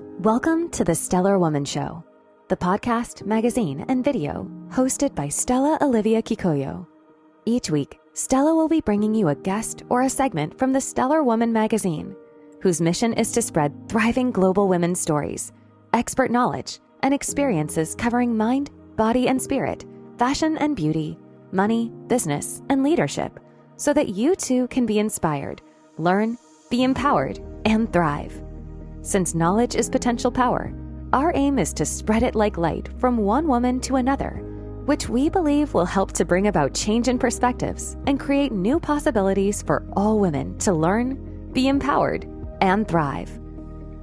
Welcome to the Stellar Woman Show, the podcast, magazine, and video hosted by Stella, Olivia, Kikoyo. Each week, Stella will be bringing you a guest or a segment from the Stellar Woman magazine, whose mission is to spread thriving global women's stories, expert knowledge, and experiences covering mind, body, and spirit, fashion and beauty, money, business, and leadership, so that you too can be inspired, learn, be empowered, and thrive. Since knowledge is potential power, our aim is to spread it like light from one woman to another, which we believe will help to bring about change in perspectives and create new possibilities for all women to learn, be empowered, and thrive.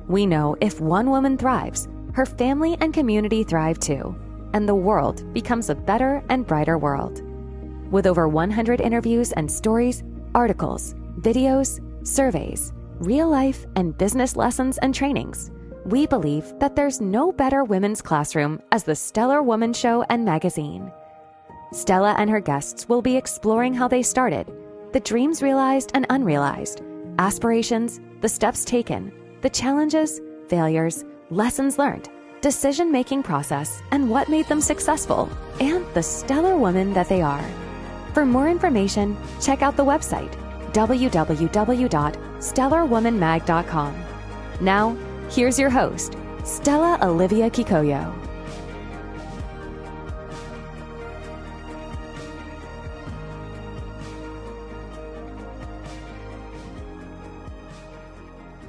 We know if one woman thrives, her family and community thrive too, and the world becomes a better and brighter world. With over 100 interviews and stories, articles, videos, surveys, real life and business lessons and trainings, we believe that there's no better women's classroom as the Stellar Woman Show and magazine. Stella and her guests will be exploring how they started, the dreams realized and unrealized, aspirations, the steps taken, the challenges, failures, lessons learned, decision-making process, and what made them successful, and the stellar woman that they are. For more information, check out the website, www.stellarwomanmag.com. Now, here's your host, Stella Olivia Kikoyo.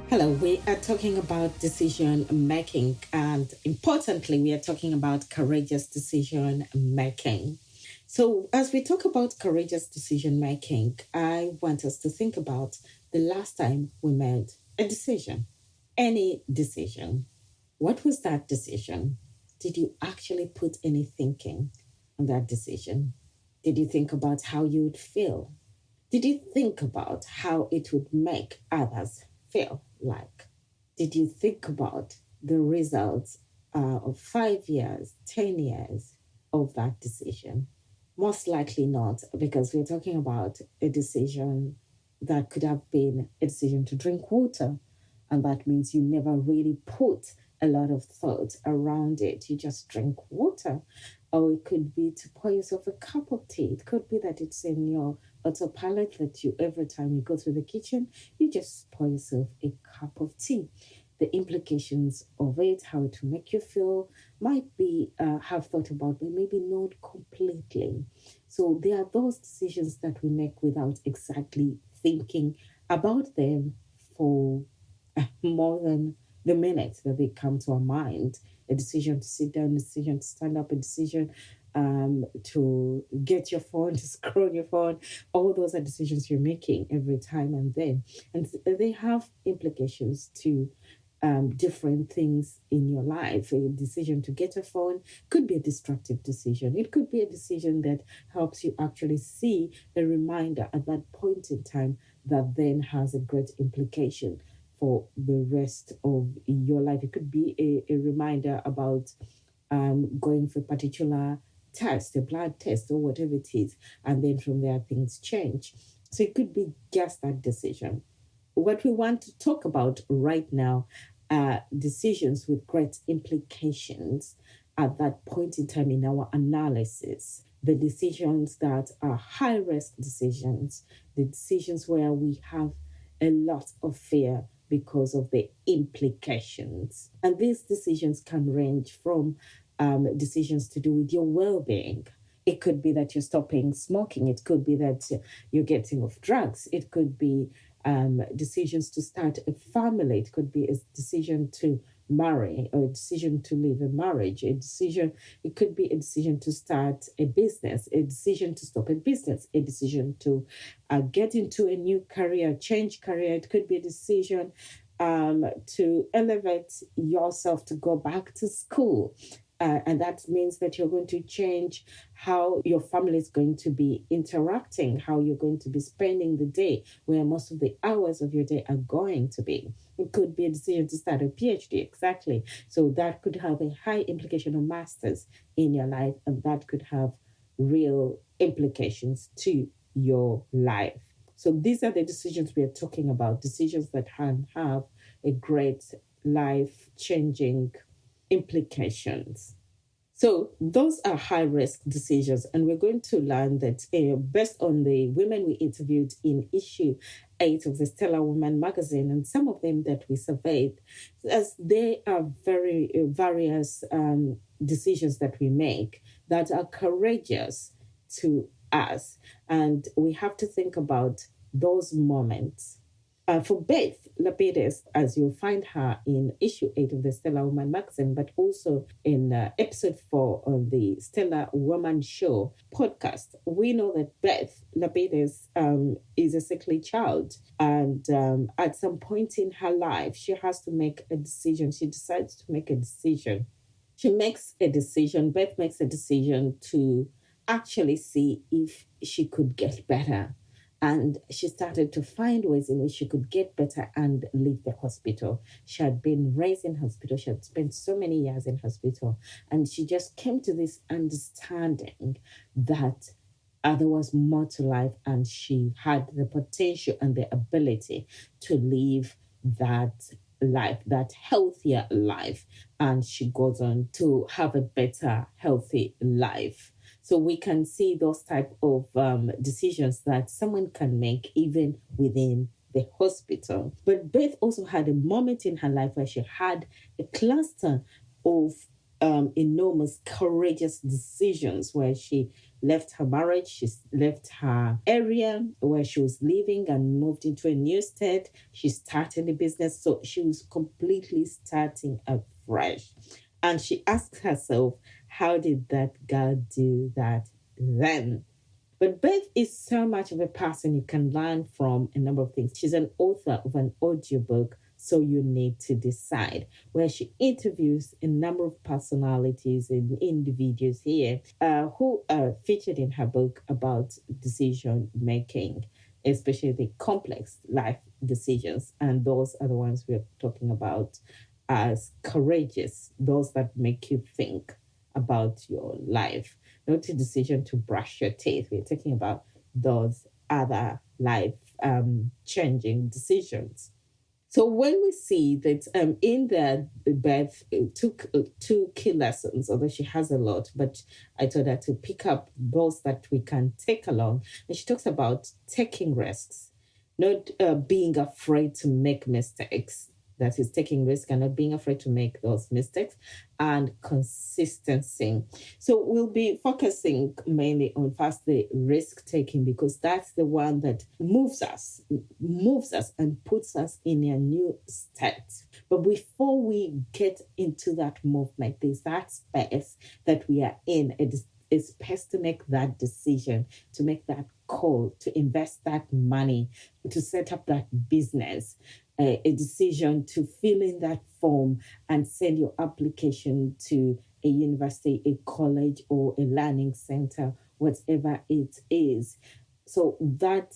Hello, we are talking about decision making, and importantly, we are talking about courageous decision making. So as we talk about courageous decision making, I want us to think about the last time we made a decision, any decision. What was that decision? Did you actually put any thinking on that decision? Did you think about how you would feel? Did you think about how it would make others feel like? Did you think about the results of 5 years, 10 years of that decision? Most likely not, because we're talking about a decision that could have been a decision to drink water. And that means you never really put a lot of thought around it. You just drink water. Or it could be to pour yourself a cup of tea. It could be that it's in your autopilot that you, every time you go through the kitchen, you just pour yourself a cup of tea. The implications of it, how it will make you feel, might be have thought about, but maybe not completely. So there are those decisions that we make without exactly thinking about them for more than the minute that they come to our mind. A decision to sit down, a decision to stand up, a decision to get your phone, to scroll on your phone. All those are decisions you're making every time and then. And they have implications to different things in your life. A decision to get a phone could be a destructive decision. It could be a decision that helps you actually see a reminder at that point in time that then has a great implication for the rest of your life. It could be a reminder about going for a particular test, a blood test or whatever it is, and then from there things change. So it could be just that decision. What we want to talk about right now are decisions with great implications at that point in time in our analysis. The decisions that are high-risk decisions, the decisions where we have a lot of fear because of the implications. And these decisions can range from decisions to do with your well-being. It could be that you're stopping smoking. It could be that you're getting off drugs. It could be decisions to start a family. It could be a decision to marry or a decision to leave a marriage. It could be a decision to start a business, a decision to stop a business, a decision to get into a new career, change career. It could be a decision to elevate yourself to go back to school. And that means that you're going to change how your family is going to be interacting, how you're going to be spending the day, where most of the hours of your day are going to be. It could be a decision to start a PhD, exactly. So that could have a high implication of masters in your life, and that could have real implications to your life. So these are the decisions we are talking about, decisions that can have a great life-changing implications. So those are high-risk decisions, and we're going to learn that based on the women we interviewed in issue 8 of the Stella Woman magazine, and some of them that we surveyed, as they are very various decisions that we make that are courageous to us, and we have to think about those moments. For Beth Lapide, as you'll find her in issue 8 of the Stella Woman magazine, but also in episode 4 of the Stella Woman Show podcast, we know that Beth Lapide is a sickly child. And at some point in her life, she has to make a decision. She decides to make a decision. Beth makes a decision to actually see if she could get better. And she started to find ways in which she could get better and leave the hospital. She had been raised in hospital. She had spent so many years in hospital. And she just came to this understanding that there was more to life, and she had the potential and the ability to live that life, that healthier life. And she goes on to have a better, healthy life. So we can see those type of decisions that someone can make even within the hospital. But Beth also had a moment in her life where she had a cluster of enormous courageous decisions, where she left her marriage, she left her area where she was living and moved into a new state. She started a business, so she was completely starting afresh. And she asked herself, how did that girl do that then? But Beth is so much of a person you can learn from a number of things. She's an author of an audiobook, So You Need to Decide, where she interviews a number of personalities and individuals here who are featured in her book about decision making, especially the complex life decisions. And those are the ones we're talking about as courageous, those that make you think about your life, not a decision to brush your teeth. We're talking about those other life changing decisions. So when we see that in there, Beth took 2 key lessons, although she has a lot, but I told her to pick up those that we can take along. And she talks about taking risks, not being afraid to make mistakes. That is taking risk and not being afraid to make those mistakes, and consistency. So we'll be focusing mainly on first the risk taking, because that's the one that moves us and puts us in a new state. But before we get into that movement, there's that space that we are in. It's best to make that decision, to make that call, to invest that money, to set up that business, a decision to fill in that form and send your application to a university, a college, or a learning center, whatever it is. So that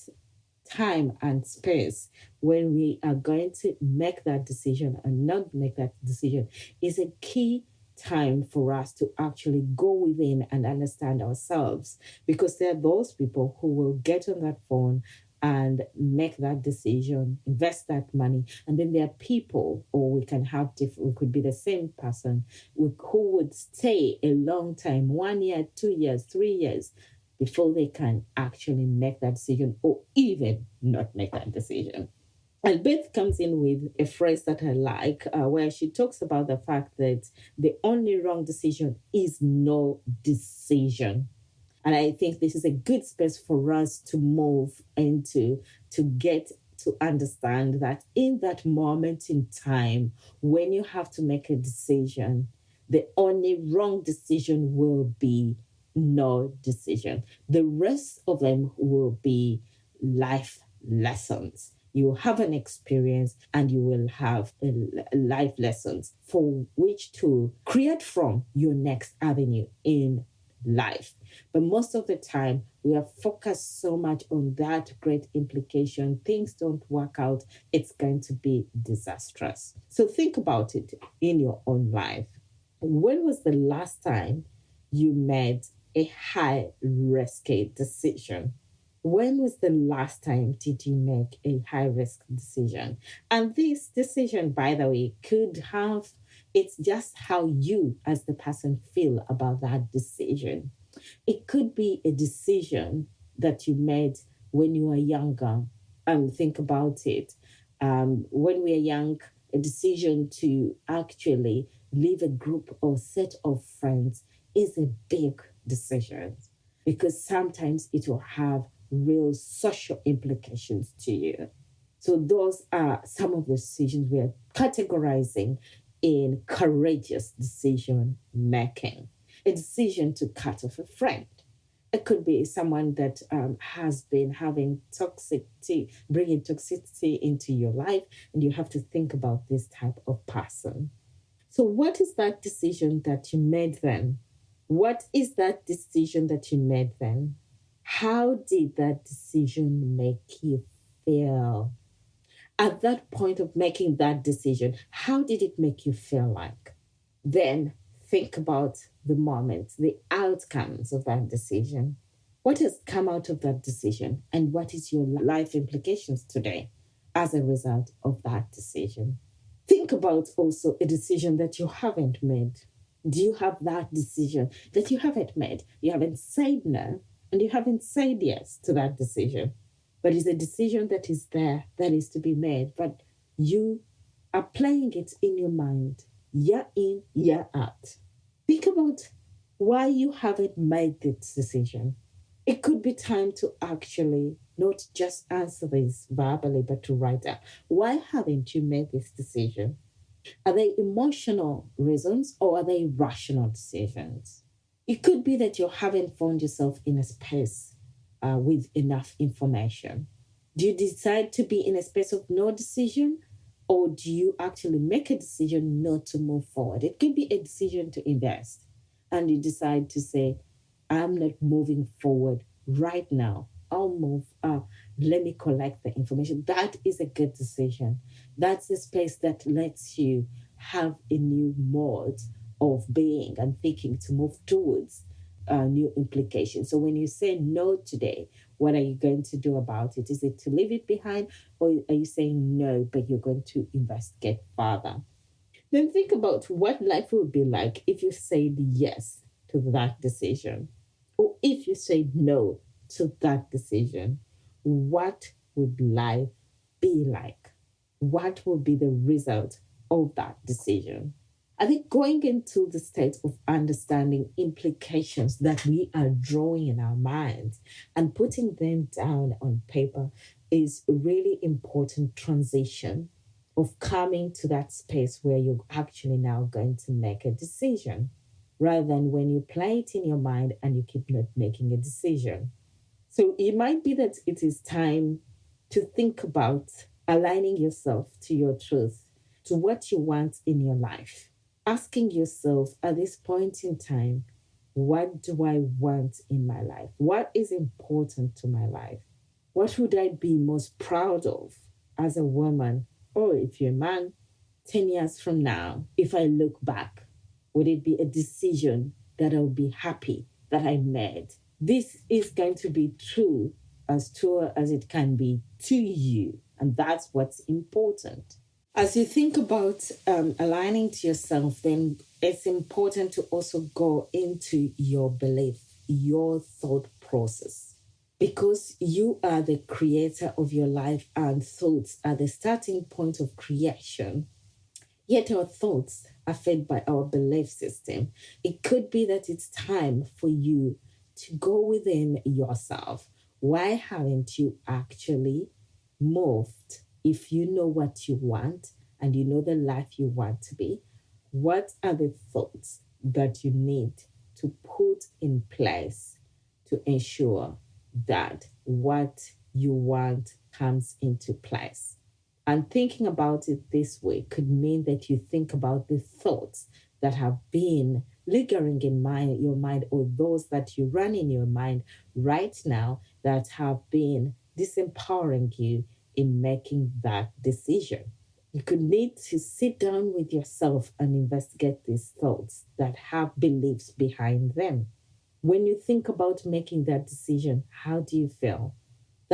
time and space when we are going to make that decision and not make that decision is a key time for us to actually go within and understand ourselves, because there are those people who will get on that phone and make that decision, invest that money. And then there are people, or we could be the same person, who would stay a long time, 1 year, 2 years, 3 years, before they can actually make that decision, or even not make that decision. And Beth comes in with a phrase that I like, where she talks about the fact that the only wrong decision is no decision. And I think this is a good space for us to move into, to get to understand that in that moment in time, when you have to make a decision, the only wrong decision will be no decision. The rest of them will be life lessons. You will have an experience and you will have life lessons for which to create from your next avenue in life. But most of the time, we are focused so much on that great implication. Things don't work out. It's going to be disastrous. So think about it in your own life. When was the last time you made a high risky decision? When was the last time did you make a high risk decision? And this decision, by the way, could have, it's just how you as the person feel about that decision. It could be a decision that you made when you were younger. Think about it. When we are young, a decision to actually leave a group or set of friends is a big decision because sometimes it will have real social implications to you. So those are some of the decisions we are categorizing in courageous decision making. A decision to cut off a friend. It could be someone that has been having toxicity, bringing toxicity into your life, and you have to think about this type of person. So, what is that decision that you made then? What is that decision that you made then? How did that decision make you feel? At that point of making that decision, how did it make you feel like? Then think about the moment, the outcomes of that decision. What has come out of that decision, and what is your life implications today as a result of that decision? Think about also a decision that you haven't made. Do you have that decision that you haven't made? You haven't said no, and you haven't said yes to that decision. But it's a decision that is there, that is to be made, but you are playing it in your mind, year in, year out. Think about why you haven't made this decision. It could be time to actually not just answer this verbally, but to write down. Why haven't you made this decision? Are they emotional reasons or are they rational decisions? It could be that you haven't found yourself in a space with enough information. Do you decide to be in a space of no decision, or do you actually make a decision not to move forward? It could be a decision to invest, and you decide to say, I'm not moving forward right now. I'll move up. Let me collect the information. That is a good decision. That's a space that lets you have a new mode of being and thinking to move towards new implications. So when you say no today, what are you going to do about it? Is it to leave it behind, or are you saying no, but you're going to investigate further? Then think about what life would be like if you said yes to that decision, or if you said no to that decision. What would life be like? What would be the result of that decision? I think going into the state of understanding implications that we are drawing in our minds and putting them down on paper is a really important transition of coming to that space where you're actually now going to make a decision, rather than when you play it in your mind and you keep not making a decision. So it might be that it is time to think about aligning yourself to your truth, to what you want in your life. Asking yourself at this point in time, what do I want in my life? What is important to my life? What would I be most proud of as a woman, or if you're a man, 10 years from now? If I look back, would it be a decision that I'll be happy that I made? This is going to be true as it can be to you, and that's what's important. As you think about aligning to yourself, then it's important to also go into your belief, your thought process, because you are the creator of your life and thoughts are the starting point of creation. Yet our thoughts are fed by our belief system. It could be that it's time for you to go within yourself. Why haven't you actually moved? If you know what you want and you know the life you want to be, what are the thoughts that you need to put in place to ensure that what you want comes into place? And thinking about it this way could mean that you think about the thoughts that have been lingering in your mind, or those that you run in your mind right now that have been disempowering you in making that decision. You could need to sit down with yourself and investigate these thoughts that have beliefs behind them. When you think about making that decision, how do you feel?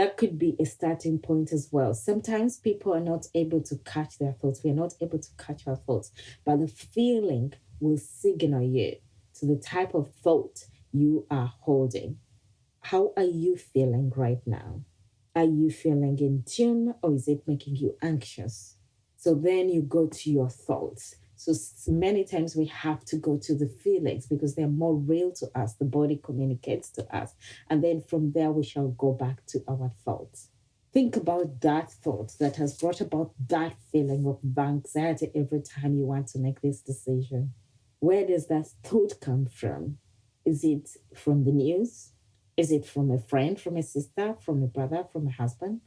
That could be a starting point as well. Sometimes people are not able to catch their thoughts. We are not able to catch our thoughts, but the feeling will signal you to the type of thought you are holding. How are you feeling right now? Are you feeling in tune, or is it making you anxious? So then you go to your thoughts. So many times we have to go to the feelings because they're more real to us. The body communicates to us. And then from there, we shall go back to our thoughts. Think about that thought that has brought about that feeling of anxiety every time you want to make this decision. Where does that thought come from? Is it from the news? Is it from a friend, from a sister, from a brother, from a husband?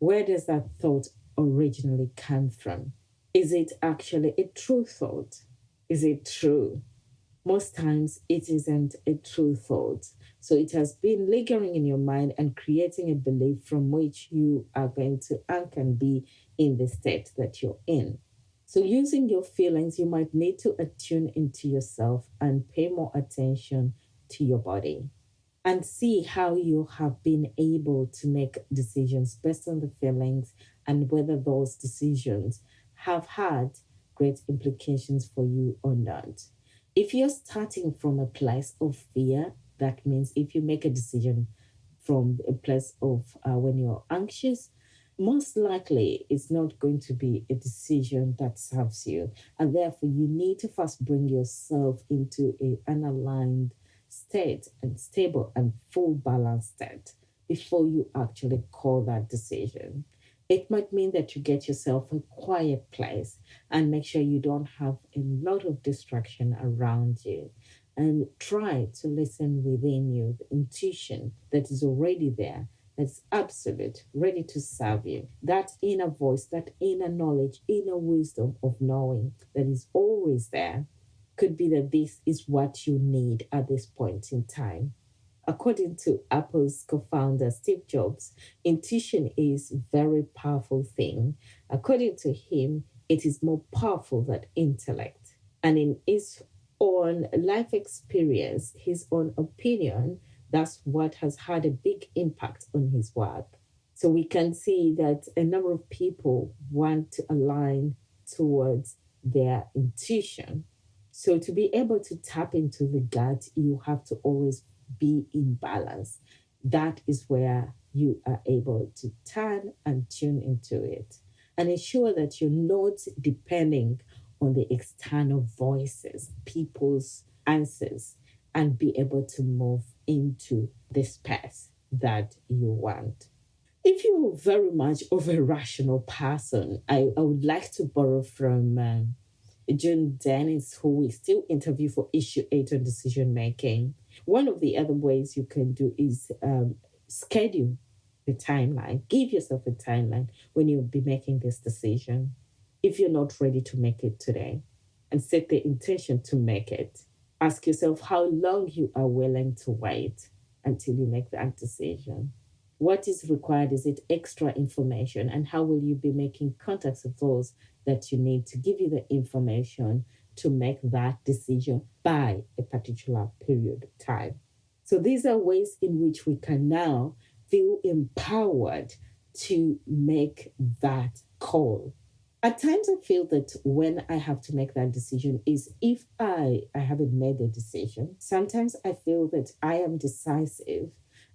Where does that thought originally come from? Is it actually a true thought? Is it true? Most times it isn't a true thought. So it has been lingering in your mind and creating a belief from which you are going to anchor and be in the state that you're in. So using your feelings, you might need to attune into yourself and pay more attention to your body and see how you have been able to make decisions based on the feelings and whether those decisions have had great implications for you or not. If you're starting from a place of fear, that means if you make a decision from a place of when you're anxious, most likely it's not going to be a decision that serves you. And therefore, you need to first bring yourself into an aligned state and stable and full balanced state before you actually call that decision. It might mean that you get yourself a quiet place and make sure you don't have a lot of distraction around you. And try to listen within you, the intuition that is already there, that's absolute, ready to serve you. That inner voice, that inner knowledge, inner wisdom of knowing that is always there. Could be that this is what you need at this point in time. According to Apple's co-founder Steve Jobs, intuition is a very powerful thing. According to him, it is more powerful than intellect. And in his own life experience, his own opinion, that's what has had a big impact on his work. So we can see that a number of people want to align towards their intuition. So to be able to tap into the gut, you have to always be in balance. That is where you are able to turn and tune into it and ensure that you're not depending on the external voices, people's answers, and be able to move into the space that you want. If you're very much of a rational person, I would like to borrow from June Dennis, who we still interview for issue 8 on decision making. One of the other ways you can do is schedule the timeline. Give yourself a timeline when you'll be making this decision. If you're not ready to make it today, and set the intention to make it, ask yourself how long you are willing to wait until you make that decision. What is required? Is it extra information? And how will you be making contacts with those that you need to give you the information to make that decision by a particular period of time? So these are ways in which we can now feel empowered to make that call. At times I feel that when I have to make that decision is if I haven't made a decision. Sometimes I feel that I am decisive.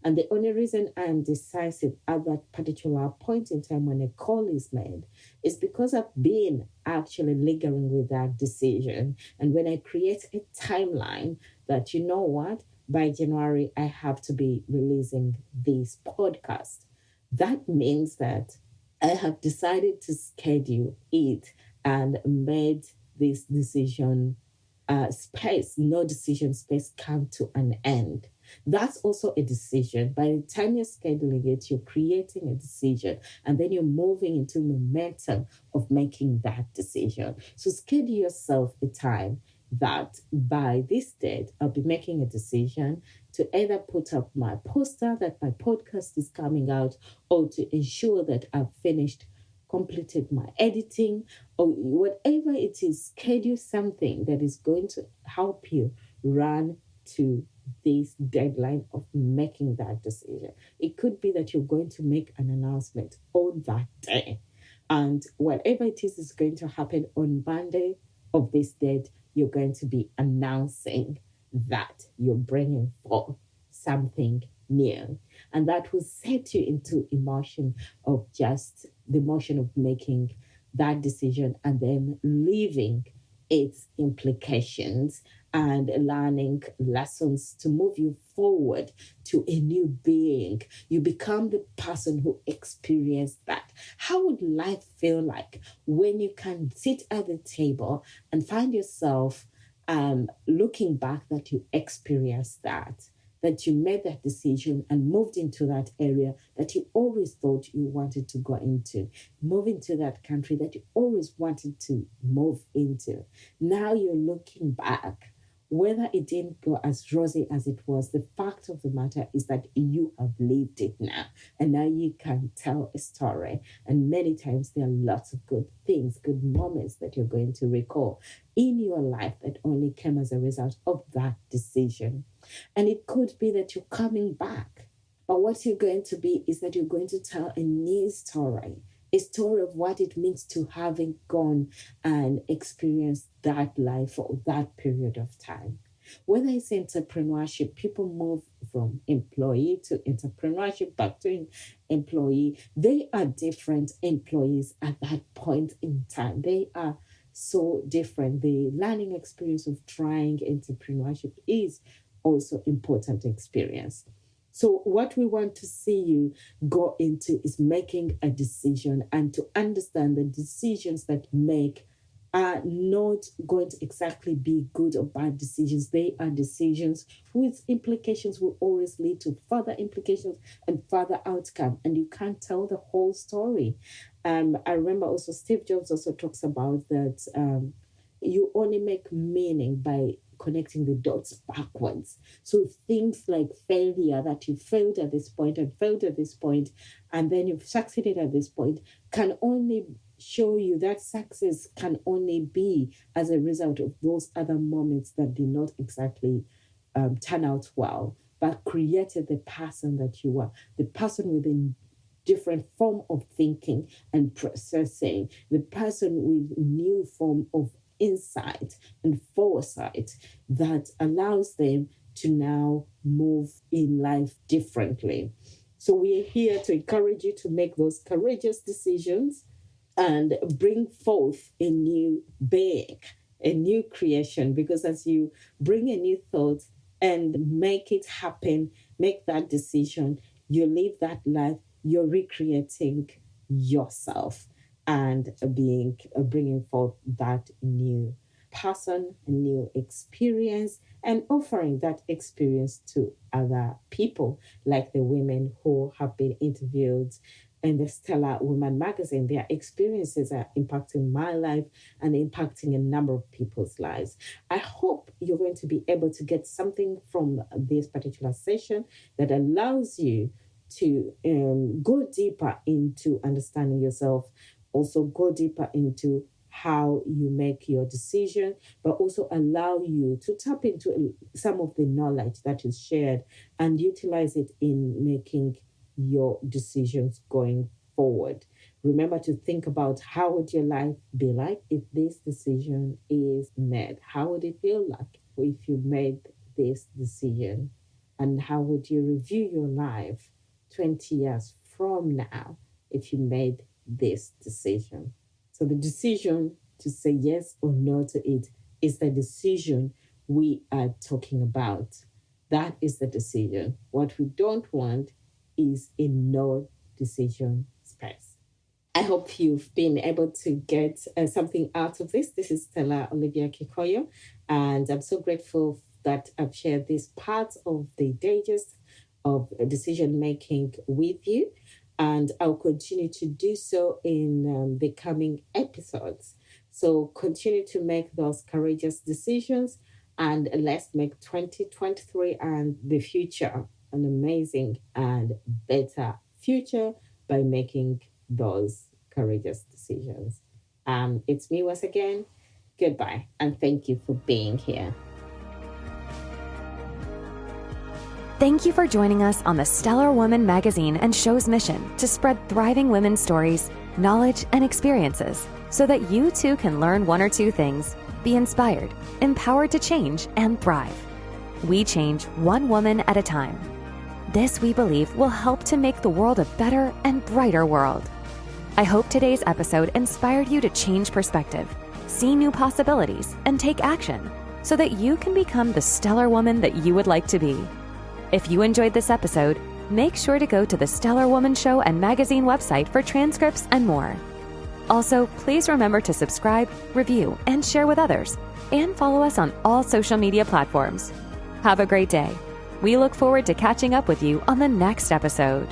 And the only reason I am decisive at that particular point in time when a call is made is because I've been actually lingering with that decision. And when I create a timeline that, you know what, by January, I have to be releasing this podcast, that means that I have decided to schedule it and made this decision space, no decision space, come to an end. That's also a decision. By the time you're scheduling it, you're creating a decision and then you're moving into momentum of making that decision. So schedule yourself a time that by this date, I'll be making a decision to either put up my poster that my podcast is coming out or to ensure that I've completed my editing or whatever it is. Schedule something that is going to help you run to this deadline of making that decision. It could be that you're going to make an announcement on that day. And whatever it is going to happen on Monday of this date, you're going to be announcing that you're bringing forth something new. And that will set you into emotion of just the emotion of making that decision and then leaving its implications and learning lessons to move you forward to a new being. You become the person who experienced that. How would life feel like when you can sit at the table and find yourself looking back that you experienced that you made that decision and moved into that area that you always thought you wanted to go into, move into that country that you always wanted to move into. Now you're looking back. Whether it didn't go as rosy as it was, the fact of the matter is that you have lived it now. And now you can tell a story. And many times there are lots of good things, good moments that you're going to recall in your life that only came as a result of that decision. And it could be that you're coming back. But what you're going to be is that you're going to tell a new story, a story of what it means to having gone and experienced that life for that period of time. Whether it's entrepreneurship, people move from employee to entrepreneurship back to employee. They are different employees at that point in time. They are so different. The learning experience of trying entrepreneurship is also important experience. So what we want to see you go into is making a decision and to understand the decisions that make are not going to exactly be good or bad decisions. They are decisions whose implications will always lead to further implications and further outcome. And you can't tell the whole story. I remember also Steve Jobs also talks about that you only make meaning by connecting the dots backwards. So things like failure, that you failed at this point and failed at this point, and then you've succeeded at this point, can only show you that success can only be as a result of those other moments that did not exactly turn out well, but created the person that you are, the person with a different form of thinking and processing, the person with new form of insight and foresight that allows them to now move in life differently. So we are here to encourage you to make those courageous decisions and bring forth a new being, a new creation, because as you bring a new thought and make it happen, make that decision, you live that life, you're recreating yourself and bringing forth that new person, a new experience, and offering that experience to other people, like the women who have been interviewed in the Stella Woman magazine. Their experiences are impacting my life and impacting a number of people's lives. I hope you're going to be able to get something from this particular session that allows you to go deeper into understanding yourself, also go deeper into how you make your decision, but also allow you to tap into some of the knowledge that is shared and utilize it in making your decisions going forward. Remember to think about how would your life be like if this decision is made? How would it feel like if you made this decision? And how would you review your life 20 years from now if you made this decision? So the decision to say yes or no to it is the decision we are talking about. That is the decision. What we don't want is a no decision space. I hope you've been able to get something out of this. This is Stella Olivia Kikoyo, and I'm so grateful that I've shared this part of the digest of decision making with you, and I'll continue to do so in the coming episodes. So continue to make those courageous decisions, and let's make 2023 and the future an amazing and better future by making those courageous decisions. It's me once again. Goodbye, and thank you for being here. Thank you for joining us on the Stellar Woman magazine and show's mission to spread thriving women's stories, knowledge, and experiences so that you too can learn one or two things, be inspired, empowered to change, and thrive. We change one woman at a time. This, we believe, will help to make the world a better and brighter world. I hope today's episode inspired you to change perspective, see new possibilities, and take action so that you can become the stellar woman that you would like to be. If you enjoyed this episode, make sure to go to the Stellar Woman Show and magazine website for transcripts and more. Also, please remember to subscribe, review, and share with others, and follow us on all social media platforms. Have a great day. We look forward to catching up with you on the next episode.